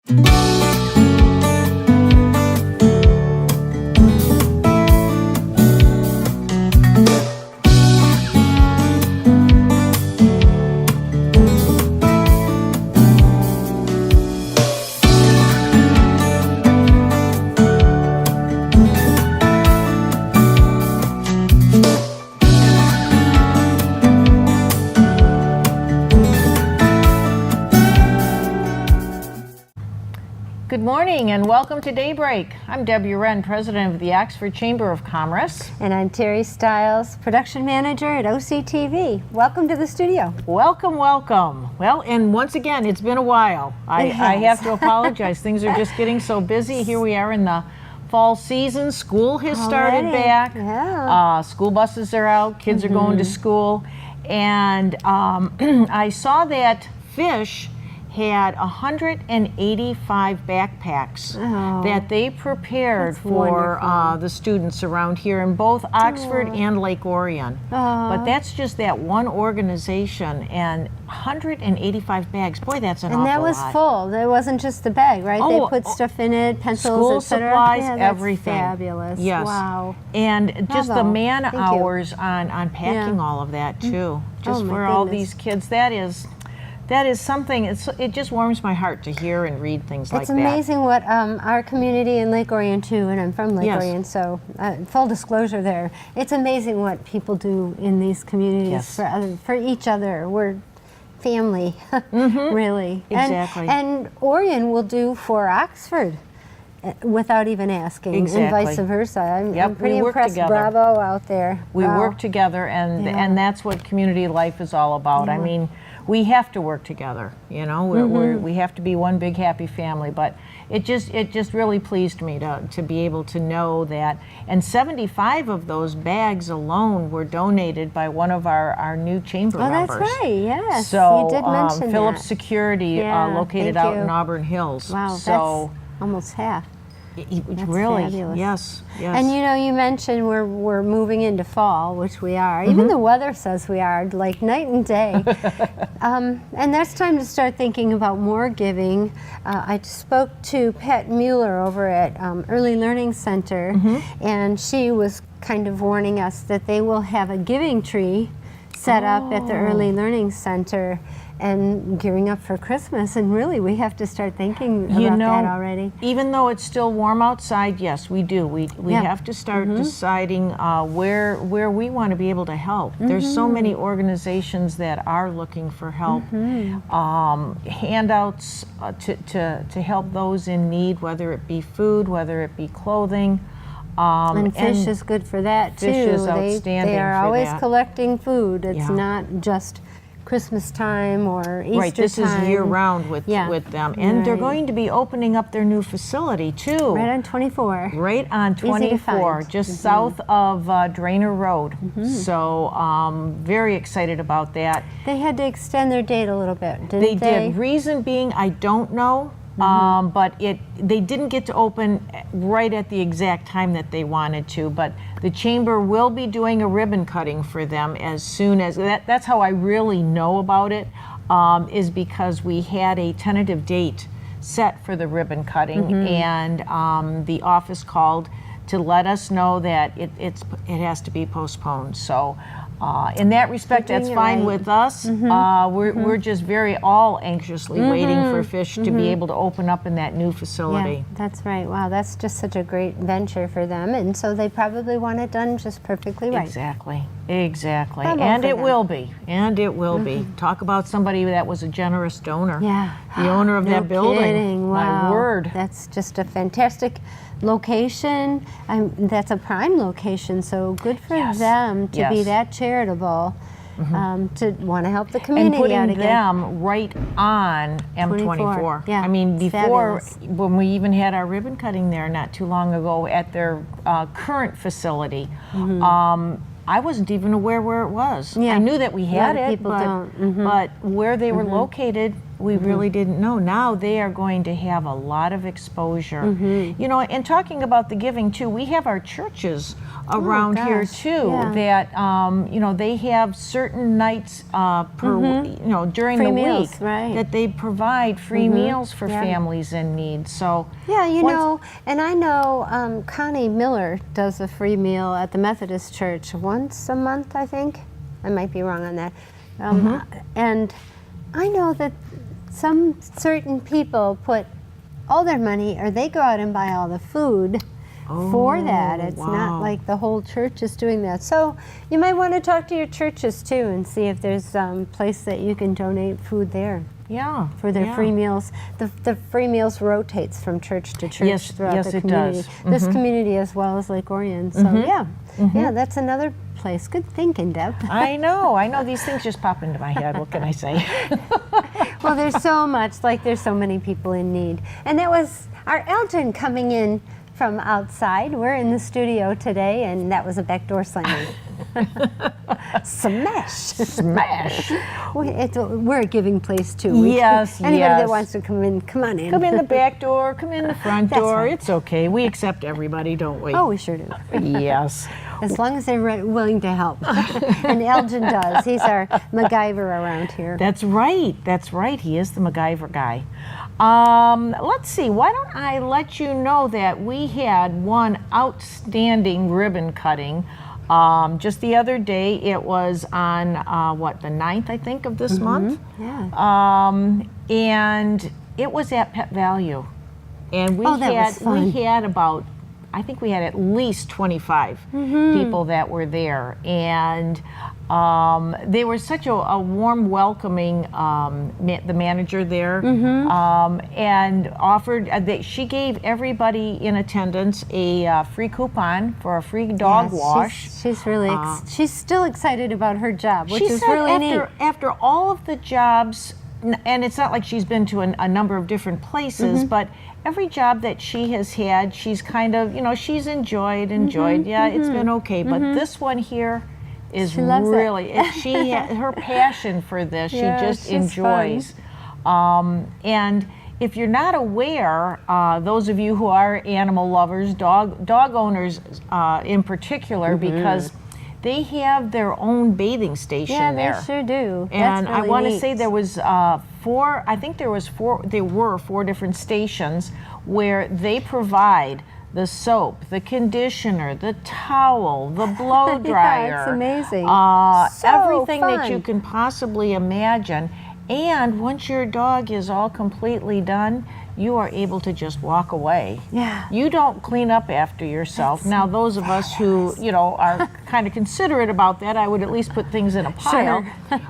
Good morning and welcome to DayBreak. I'm Debbie Wren, President of the Oxford Chamber of Commerce. And I'm Terry Stiles, Production Manager at OCTV. Welcome to the studio. Welcome, welcome. Well, and once again, it's been a while. I have to apologize. Things are just getting so busy. Here we are in the fall season. School has started back. Yeah. School buses are out. Kids are going to school. And I saw that Fish had 185 backpacks that they prepared for the students around here in both Oxford and Lake Orion. But that's just that one organization, and 185 bags. Boy, that's an awful lot. And that was full. That wasn't just the bag, right? They put stuff in it, pencils, etc. School supplies, that's everything. Fabulous. Yes. Wow. And just the man Thank hours on packing all of that too. Just for all these kids. That is something, it just warms my heart to hear and read things like that. It's amazing what our community in Lake Orion too, and I'm from Lake Orion, so full disclosure there. It's amazing what people do in these communities for each other. We're family, really. Exactly. And Orion will do for Oxford without even asking, and vice versa. I'm pretty impressed. Together. Bravo out there. We work together, and that's what community life is all about. I mean, we have to work together, you know. We have to be one big happy family. But it just really pleased me to be able to know that. And 75 of those bags alone were donated by one of our new chamber members. Oh, that's right. Yes. So you did mention Phillips that. Security, located out in Auburn Hills. Wow. So that's almost half. That's really fabulous. Yes. And you know, you mentioned we're moving into fall, which we are. Even the weather says we are, like night and day. And that's time to start thinking about more giving. I spoke to Pat Mueller over at Early Learning Center, and she was kind of warning us that they will have a giving tree set up at the Early Learning Center and gearing up for Christmas, and really we have to start thinking about that already. Even though it's still warm outside, yes, we do. We have to start deciding where we want to be able to help. There's so many organizations that are looking for help. Handouts to help those in need, whether it be food, whether it be clothing. And Fish is good for that too. Fish is outstanding. They are for always that. collecting food. It's not just Christmas time or Easter time. Right, this is year-round with them. And they're going to be opening up their new facility, too. Right on 24. Right on 24, just south of Drainer Road. So very excited about that. They had to extend their date a little bit, didn't they? They did. Reason being, I don't know. But they didn't get to open right at the exact time that they wanted to, but the chamber will be doing a ribbon cutting for them as soon as, that's how I really know about it, is because we had a tentative date set for the ribbon cutting, and the office called to let us know that it has to be postponed. So in that respect, that's fine with us. We're just all anxiously waiting for Fish to be able to open up in that new facility. Yeah, that's right. Wow, that's just such a great venture for them, and so they probably want it done just perfectly right. Exactly. And it will be. Talk about somebody that was a generous donor. Yeah. The owner of that building. Kidding. Wow. My word. That's just a fantastic location. That's a prime location, so good for them to be that charitable, to want to help the community out again. And putting them right on M24. Yeah, I mean, before, fabulous. when we even had our ribbon cutting there not too long ago at their current facility, I wasn't even aware where it was. Yeah. I knew that we had it, people don't. but where they were located, We really didn't know. Now they are going to have a lot of exposure. You know, and talking about the giving too, we have our churches around here too that, you know, they have certain nights you know, during free the meals, week right. that they provide free meals for families in need. So yeah, you know, and I know Connie Miller does a free meal at the Methodist Church once a month, I think. I might be wrong on that. And I know that some certain people put all their money, or they go out and buy all the food for that. It's not like the whole church is doing that. So you might want to talk to your churches too and see if there's a place that you can donate food there. Yeah, for their free meals. The free meals rotates from church to church throughout the community. It does. This community as well as Lake Orion. So yeah, that's another place. Good thinking, Deb. I know. These things just pop into my head. What can I say? Well, there's so much, like there's so many people in need. And that was our Elton coming in from outside. We're in the studio today, and that was a back door slamming. Smash! Smash! We're a giving place too. Anybody that wants to come in, come on in. Come in the back door, come in the front door. Right. It's okay. We accept everybody, don't we? Oh, we sure do. Yes. As long as they're willing to help. And Elgin does. He's our MacGyver around here. That's right. That's right. He is the MacGyver guy. Let's see. Why don't I let you know that we had one outstanding ribbon cutting just the other day. It was on, the 9th, I think, of this month? Yeah. And it was at Pet Value. And we had about, I think we had at least 25 people that were there. And they were such a warm, welcoming, the manager there, and offered, she gave everybody in attendance a free coupon for a free dog wash. She's really, she's still excited about her job, which is said really neat. After all of the jobs, and it's not like she's been to a number of different places, but every job that she has had, she's kind of, she's enjoyed. Yeah, it's been okay. But this one here is really, her passion for this, she just enjoys. And if you're not aware, those of you who are animal lovers, dog owners in particular, because they have their own bathing station there. Yeah, they sure do. And That's really I want to neat. say there was there were four different stations where they provide the soap, the conditioner, the towel, the blow dryer. Yeah, it's amazing. Everything that fun. you can possibly imagine. And once your dog is all completely done, you are able to just walk away. Yeah. You don't clean up after yourself. Now, those of us who, are kind of considerate about that, I would at least put things in a pile.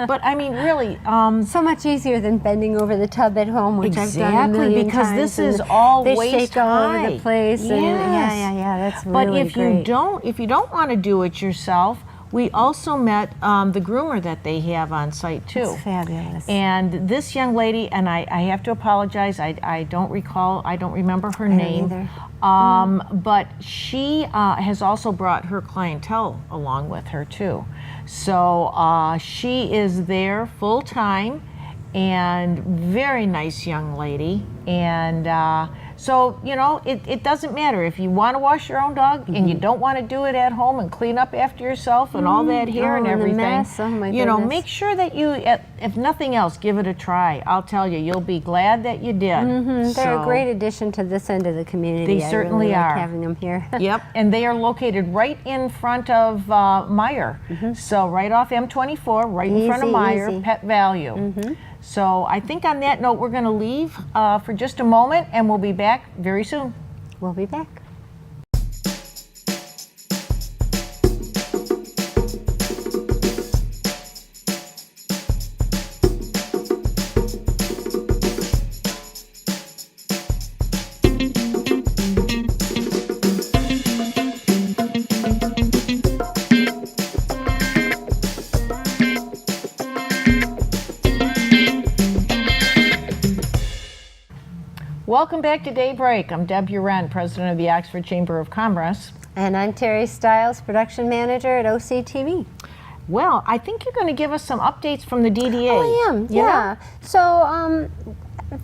But I mean, really. So much easier than bending over the tub at home, which I've done a million because times. this is all they waist shake all high. over the place. Yes. And yeah, that's But really if great. you don't want to do it yourself, we also met the groomer that they have on site too. That's fabulous. And this young lady, and I have to apologize, I don't remember her name. But she has also brought her clientele along with her too. So she is there full time, and very nice young lady. And so, it doesn't matter if you want to wash your own dog and you don't want to do it at home and clean up after yourself and all that hair and everything. The mess. Oh my goodness. Make sure that you, if nothing else, give it a try. I'll tell you, you'll be glad that you did. They're a great addition to this end of the community. They certainly I really are. like having them here. Yep, and they are located right in front of Meyer. So right off M24, right in front of Meyer, easy. Pet Value. So I think on that note, we're going to leave for just a moment, and we'll be back very soon. We'll be back. Welcome back to DayBreak. I'm Deb Uren, president of the Oxford Chamber of Commerce. And I'm Terry Stiles, production manager at OCTV. Well, I think you're going to give us some updates from the DDA. Oh, I am, yeah. So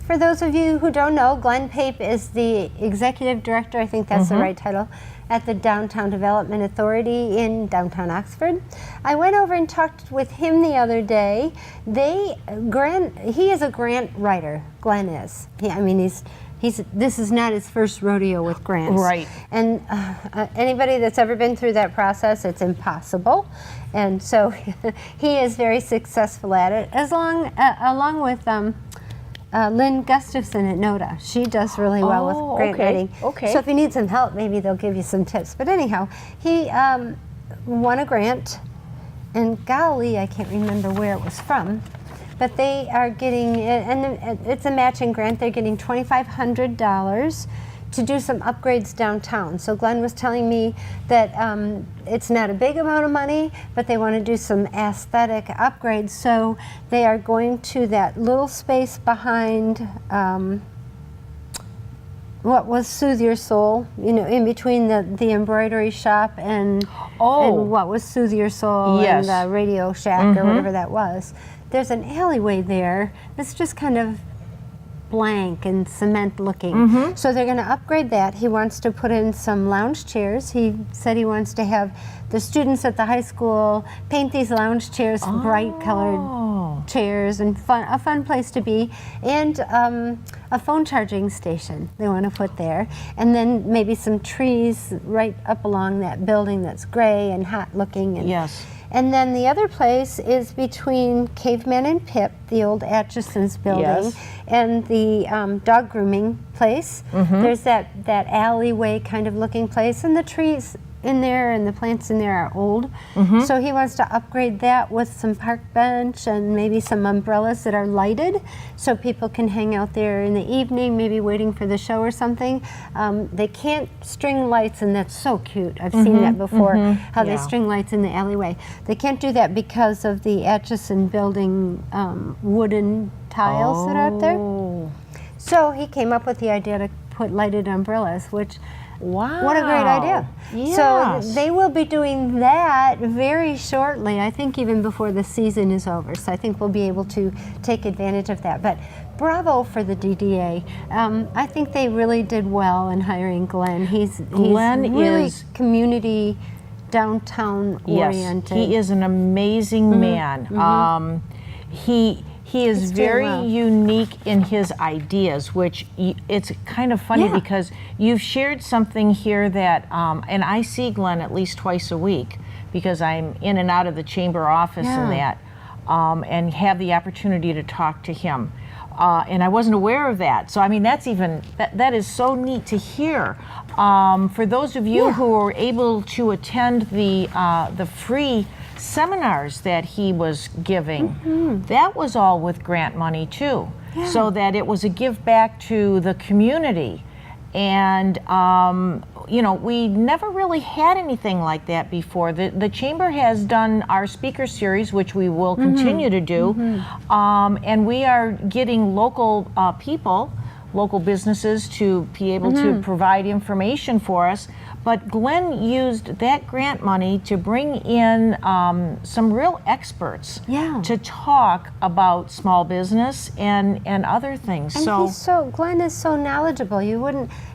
for those of you who don't know, Glenn Pape is the executive director, I think that's the right title, at the Downtown Development Authority in downtown Oxford. I went over and talked with him the other day. He is a grant writer, Glenn is. This is not his first rodeo with grants. Right. And anybody that's ever been through that process, it's impossible. And so he is very successful at it, along with Lynn Gustafson at NODA. She does really well with grant writing. Okay. So if you need some help, maybe they'll give you some tips. But anyhow, he won a grant, and golly, I can't remember where it was from, but they are getting, and it's a matching grant, they're getting $2,500 to do some upgrades downtown. So Glenn was telling me that it's not a big amount of money, but they want to do some aesthetic upgrades. So they are going to that little space behind what was Soothe Your Soul, in between the embroidery shop and what was Soothe Your Soul and the Radio Shack or whatever that was. There's an alleyway there that's just kind of blank and cement looking. So they're going to upgrade that. He wants to put in some lounge chairs. He said he wants to have the students at the high school paint these lounge chairs bright colored chairs, and a fun place to be, and a phone charging station they want to put there, and then maybe some trees right up along that building that's gray and hot looking. And, and then the other place is between Caveman and Pip, the old Atchison's building, and the dog grooming place. There's that alleyway kind of looking place, and the trees in there and the plants in there are old. So he wants to upgrade that with some park bench and maybe some umbrellas that are lighted so people can hang out there in the evening, maybe waiting for the show or something. They can't string lights, and that's so cute. I've seen that before, how they string lights in the alleyway. They can't do that because of the Atchison building wooden tiles that are up there. So he came up with the idea to put lighted umbrellas, which what a great idea. So they will be doing that very shortly, I think even before the season is over. So I think we'll be able to take advantage of that. But bravo for the DDA. I think they really did well in hiring Glenn. He's really community downtown oriented. He is an amazing man. He is very unique in his ideas, which it's kind of funny because you've shared something here that, and I see Glenn at least twice a week because I'm in and out of the chamber office and that, and have the opportunity to talk to him. And I wasn't aware of that. So, I mean, that's even, that is so neat to hear. For those of you who were able to attend the free seminars that he was giving, that was all with grant money too, so that it was a give back to the community. And we never really had anything like that before. The chamber has done our speaker series, which we will continue to do, and we are getting local people, local businesses to be able to provide information for us. But Glenn used that grant money to bring in some real experts to talk about small business and other things. And Glenn is so knowledgeable.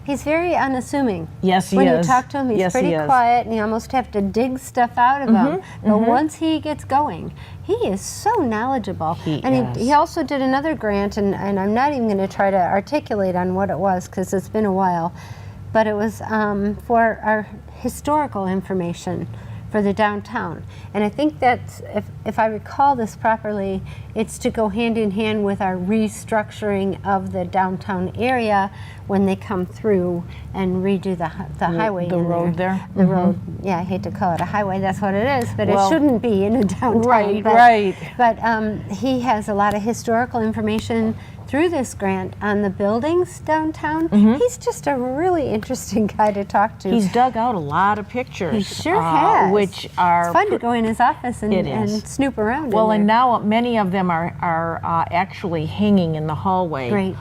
He's very unassuming. Yes, he is. When you talk to him, he's pretty quiet, and you almost have to dig stuff out of him. But once he gets going, he is so knowledgeable. He also did another grant, and I'm not even going to try to articulate on what it was because it's been a while. But it was for our historical information for the downtown. And I think that, if I recall this properly, it's to go hand in hand with our restructuring of the downtown area when they come through and redo the highway. The road there? The road, I hate to call it a highway, that's what it is, but it shouldn't be in a downtown. Right. But he has a lot of historical information through this grant on the buildings downtown. He's just a really interesting guy to talk to. He's dug out a lot of pictures. He sure has. Which are it's fun to go in his office and snoop around. Well, and now many of them are actually hanging in the hallway. Great.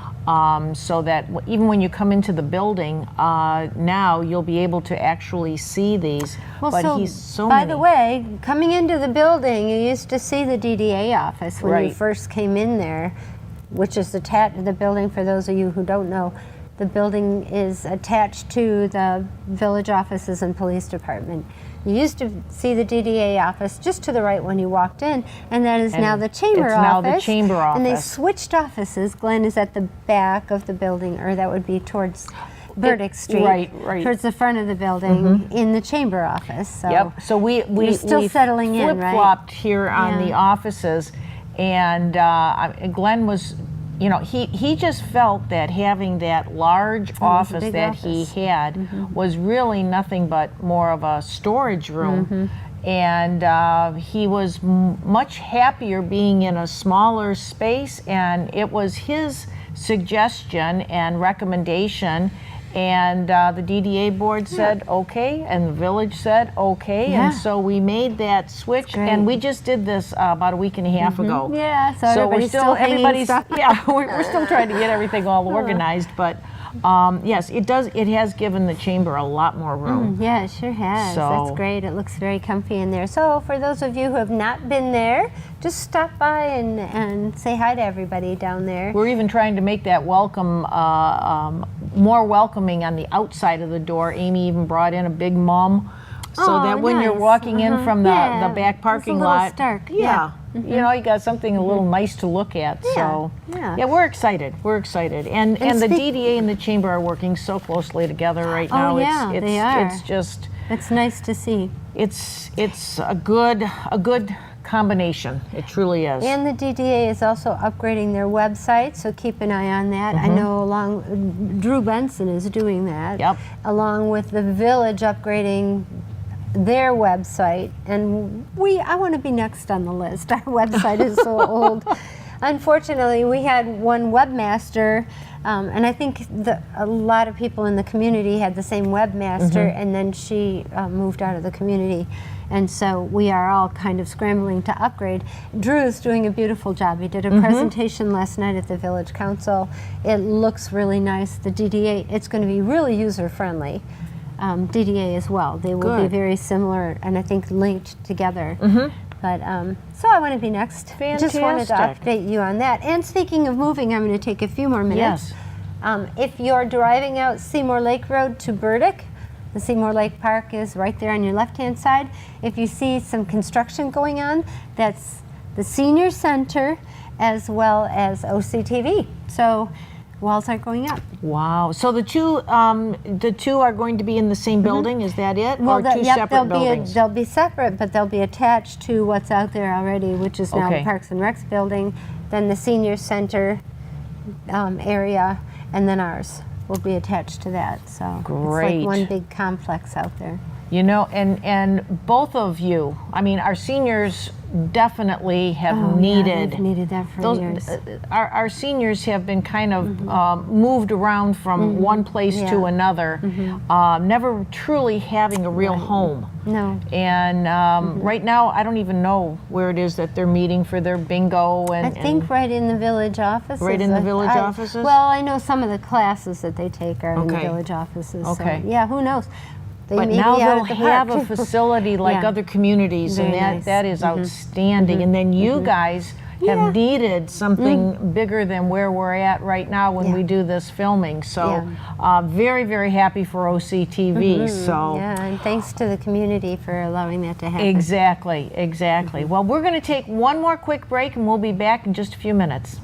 so that even when you come into the building, now you'll be able to actually see these. Well, but so, he's so by many. the way, coming into the building, you used to see the DDA office when you Right. first came in there, which is attached to the building. For those of you who don't know, the building is attached to the village offices and police department. You used to see the DDA office just to the right when you walked in, and that is now the chamber it's office. now the chamber And they office. switched offices. Glenn is at the back of the building, or that would be towards Burdick Street, right. towards the front of the building, in the chamber office. So Yep. So we still settling in, right? flip-flopped here on Yeah. the offices, and Glenn was, you know, he just felt that having that large office big that office. he had was really nothing but more of a storage room. And he was much happier being in a smaller space, and it was his suggestion and recommendation. And the DDA board said okay, and the village said okay, Yeah. and so we made that switch. great. And we just did this about a week and a half ago. Yeah, so So we're everybody's still still hanging everybody's stuff. yeah we're still trying to get everything all organized, but yes, it has given the chamber a lot more room. Yeah, it sure has. That's So- great. It looks very comfy in there. So for those of you who have not been there, just stop by and say hi to everybody down there. We're even trying to make that welcome more welcoming on the outside of the door. Amy even brought in a big mum, so Oh, that when you're nice. walking in from the Yeah, back it's parking a little lot, stark. yeah, you know, you got something a little nice to look at. So yeah. we're excited. We're excited, and the speak- DDA and the chamber are working so closely together right Oh, now. yeah, it's they are. It's just It's nice to see. it's a good combination. It truly is. And the DDA is also upgrading their website, so keep an eye on that. I know Drew Benson is doing that. Yep. Along with the village upgrading their website, and I want to be next on the list. Our website is so old. Unfortunately, we had one webmaster, and I think a lot of people in the community had the same webmaster, and then she moved out of the community. And so we are all kind of scrambling to upgrade. Drew's doing a beautiful job. He did a presentation last night at the Village Council. It looks really nice. The DDA, it's going to be really user-friendly. DDA as well. They will be Good. very similar, and I think linked together. But so I want to be next. Just wanted to Fantastic. update you on that. And speaking of moving, I'm going to take a few more minutes. Yes. If you're driving out Seymour Lake Road to Burdick, the Seymour Lake Park is right there on your left-hand side. If you see some construction going on, that's the Senior Center as well as OCTV. So walls are going up. Wow. So the two are going to be in the same building. Is that it, or two separate buildings? They'll be separate, but they'll be attached to what's out there already, which is now the Okay. Parks and Recs building, then the Senior Center area, and then ours will be attached to that. So Great. it's like one big complex out there. You know, and both of you, I mean, our seniors definitely have Yeah, needed. they've needed that for years. Our seniors have been kind of moved around from one place to Yeah. another, never truly having a real home. No. And right now, I don't even know where it is that they're meeting for their bingo. And I think right in the village offices. Right in the village offices? Well, I know some of the classes that they take are in the Okay. village offices. Okay. So, yeah, who knows? They But may now be out they'll at the have park. a facility like Yeah. other communities, and Very nice. that is outstanding. And then you guys have needed something bigger than where we're at right now when Yeah. we do this filming. So very, very happy for OCTV. So Yeah, and thanks to the community for allowing that to happen. exactly, exactly. Well, we're going to take one more quick break, and we'll be back in just a few minutes.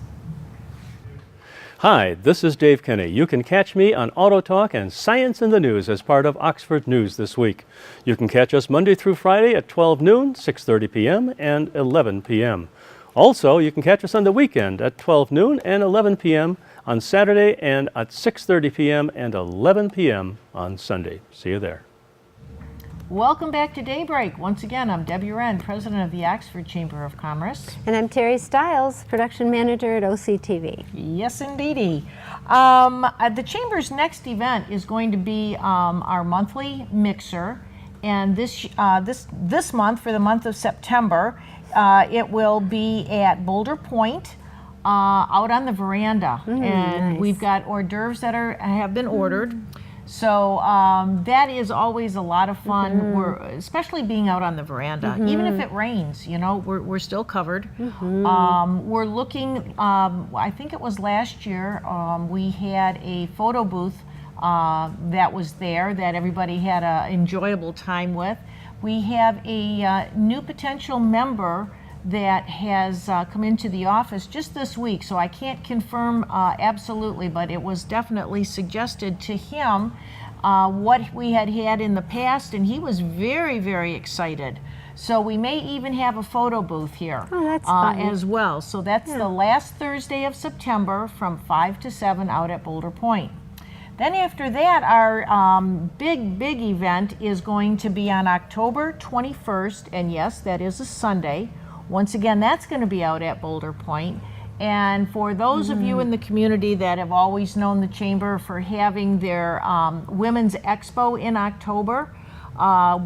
Hi, this is Dave Kinney. You can catch me on Auto Talk and Science in the News as part of Oxford News this week. You can catch us Monday through Friday at 12 noon, 6:30 p.m., and 11 p.m. Also, you can catch us on the weekend at 12 noon and 11 p.m. on Saturday, and at 6:30 p.m. and 11 p.m. on Sunday. See you there. Welcome back to DayBreak. Once again, I'm Debbie Wren, president of the Oxford Chamber of Commerce. And I'm Terry Stiles, production manager at OCTV. Yes, indeedy. The Chamber's next event is going to be our monthly mixer, and this month, for the month of September, it will be at Boulder Point out on the veranda, and nice. we've got hors d'oeuvres that have been ordered. So that is always a lot of fun. We're especially being out on the veranda, even if it rains. You know, we're still covered. We're looking. I think it was last year. We had a photo booth that was there that everybody had an enjoyable time with. We have a new potential member that has come into the office just this week, so I can't confirm absolutely, but it was definitely suggested to him what we had in the past, and he was very, very excited. So we may even have a photo booth here as well. So that's the last Thursday of September from 5 to 7 out at Boulder Point. Then after that, our big event is going to be on October 21st, and yes, that is a Sunday. Once again, that's going to be out at Boulder Point. And for those of you in the community that have always known the Chamber for having their Women's Expo in October,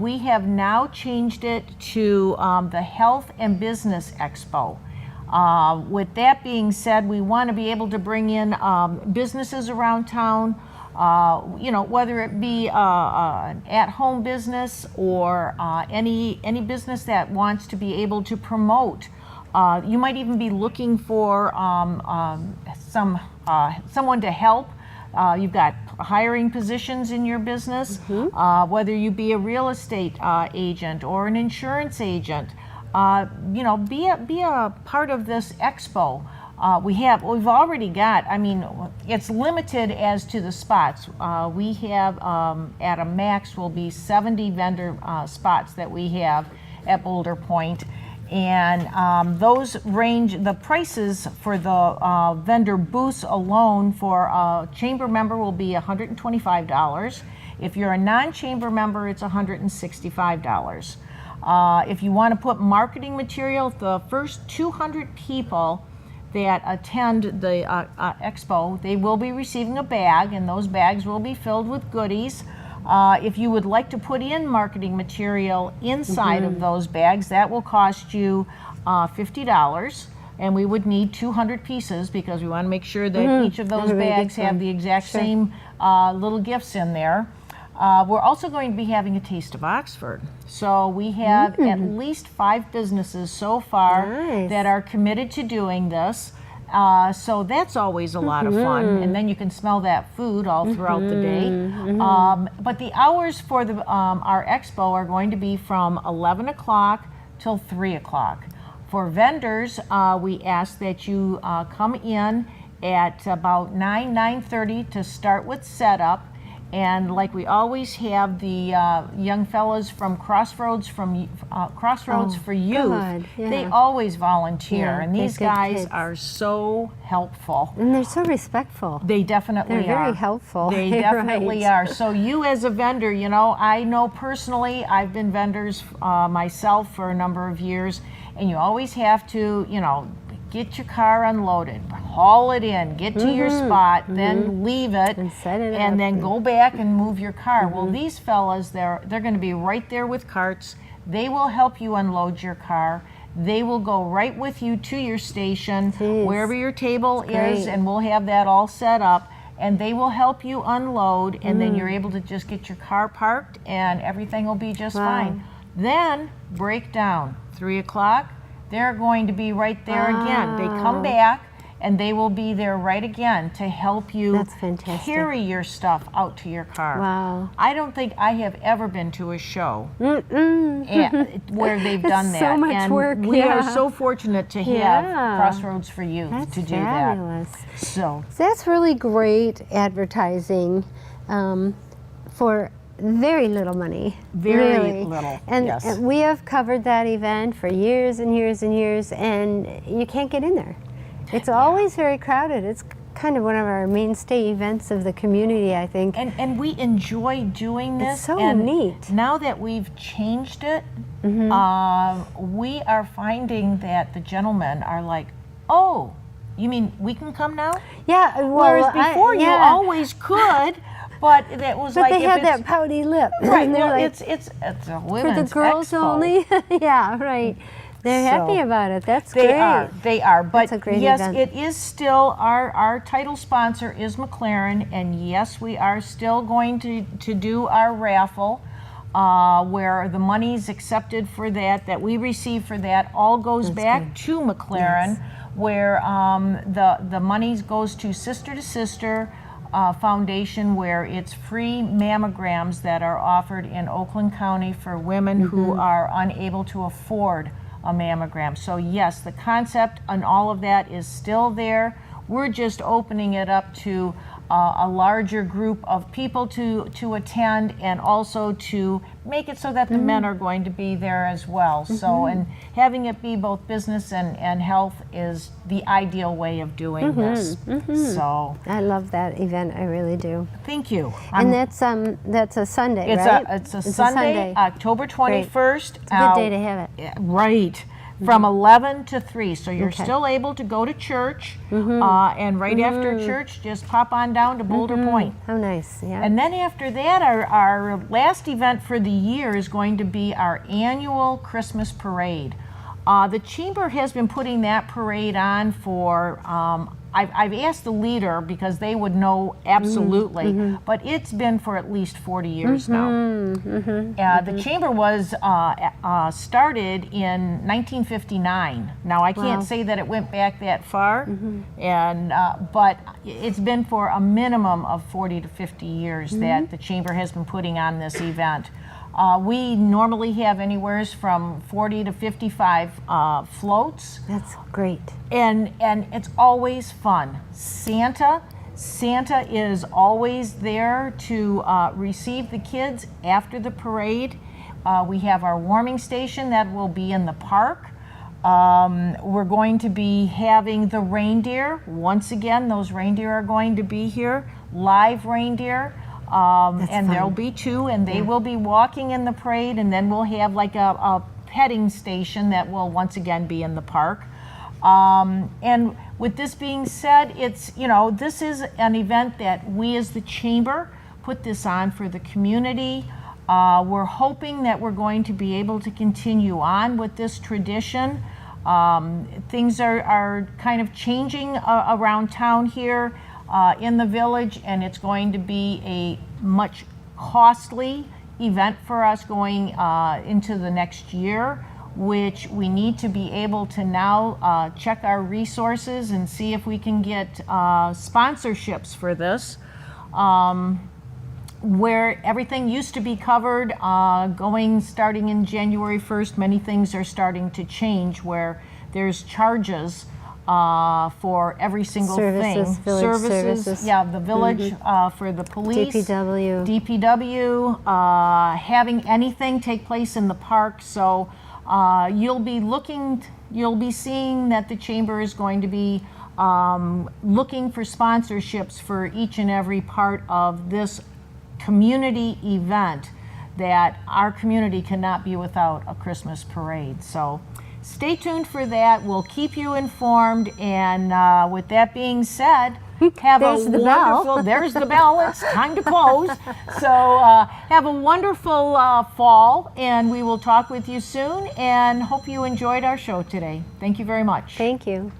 we have now changed it to the Health and Business Expo. With that being said, we want to be able to bring in businesses around town, you know, whether it be an at-home business or any business that wants to be able to promote. You might even be looking for someone to help. You've got hiring positions in your business, whether you be a real estate agent or an insurance agent. You know, be a part of this expo. We've already got, I mean, it's limited as to the spots. We have, at a max, will be 70 vendor spots that we have at Boulder Point. And those range, the prices for the vendor booths alone for a chamber member will be $125. If you're a non-chamber member, it's $165. If you want to put marketing material, the first 200 people that attend the expo, they will be receiving a bag, and those bags will be filled with goodies. If you would like to put in marketing material inside of those bags, that will cost you $50, and we would need 200 pieces because we want to make sure that each of those bags have the exact same little gifts in there. We're also going to be having a Taste of Oxford. So we have at least 5 businesses so far that are committed to doing this. So that's always a lot of fun. And then you can smell that food all throughout the day. But the hours for our expo are going to be from 11 o'clock till 3 o'clock. For vendors, we ask that you come in at about 9:30 to start with setup. And like we always have, the young fellas from Crossroads for Youth, they always volunteer, and these guys are so helpful. And they're so respectful. They definitely are. They're very helpful. They definitely are. So you as a vendor, you know, I know personally, I've been vendors myself for a number of years, and you always have to, you know, get your car unloaded, haul it in, get to your spot, then leave it, and set it and up then go back and move your car. Well, these fellas, they're going to be right there with carts. They will help you unload your car. They will go right with you to your station, wherever your table is, and we'll have that all set up. And they will help you unload, and then you're able to just get your car parked, and everything will be just fine. Then break down, 3 o'clock. They're going to be right there again. They come back, and they will be there right again to help you carry your stuff out to your car. Wow. I don't think I have ever been to a show where they've done that. So much and work. We are so fortunate to have Crossroads for Youth to do fabulous. that. So that's really great advertising for very little money. Very little, And, yes. and we have covered that event for years and years and years, and you can't get in there. It's always very crowded. It's kind of one of our mainstay events of the community, I think. And we enjoy doing this. It's so and neat. Now that we've changed it, we are finding that the gentlemen are like, oh, you mean we can come now? Yeah, well, Whereas before you always could, but that was but like they had that pouty lip. right. And they're Well, like, it's a for women's the girls expo. only. Yeah, right. They're happy about it. That's They great. They are. But That's a great yes, event. it is still, our title sponsor is McLaren, and yes, we are still going to do our raffle, where the money's accepted for that we receive for that, all goes back to McLaren, where the money goes to Sister Foundation, where it's free mammograms that are offered in Oakland County for women who are unable to afford a mammogram. So yes, the concept and all of that is still there. We're just opening it up to a larger group of people to attend, and also to make it so that the men are going to be there as well. So, and having it be both business and health is the ideal way of doing this. So, I love that event. I really do. thank you. And that's a Sunday, It's right? it's a Sunday, October 21st. It's a good day to have it. Right. From 11 to 3. So you're still able to go to church, and right after church, just pop on down to Boulder Point. How nice, yeah. And then after that, our last event for the year is going to be our annual Christmas parade. The Chamber has been putting that parade on for, I've asked the leader because they would know absolutely, but it's been for at least 40 years now. The Chamber was started in 1959. Now, I can't say that it went back that far, and but it's been for a minimum of 40 to 50 years that the Chamber has been putting on this event. We normally have anywhere from 40 to 55 floats. That's great. And it's always fun. Santa is always there to receive the kids after the parade. We have our warming station that will be in the park. We're going to be having the reindeer. Once again, those reindeer are going to be here, live reindeer. And there'll be 2, and they will be walking in the parade, and then we'll have like a petting station that will once again be in the park. And with this being said, it's, this is an event that we as the Chamber put this on for the community. We're hoping that we're going to be able to continue on with this tradition. Things are kind of changing around town here. In the village, and it's going to be a much costly event for us going into the next year, which we need to be able to now check our resources and see if we can get sponsorships for this. Where everything used to be covered, starting in January 1st, many things are starting to change, where there's charges for every single thing. Village services. Yeah, the village, for the police. DPW, having anything take place in the park. So you'll be seeing that the Chamber is going to be looking for sponsorships for each and every part of this community event, that our community cannot be without a Christmas parade. So stay tuned for that. We'll keep you informed. And with that being said, have There's a the wonderful, bell. there's the bell, it's time to close. So have a wonderful fall, and we will talk with you soon, and hope you enjoyed our show today. Thank you very much. Thank you.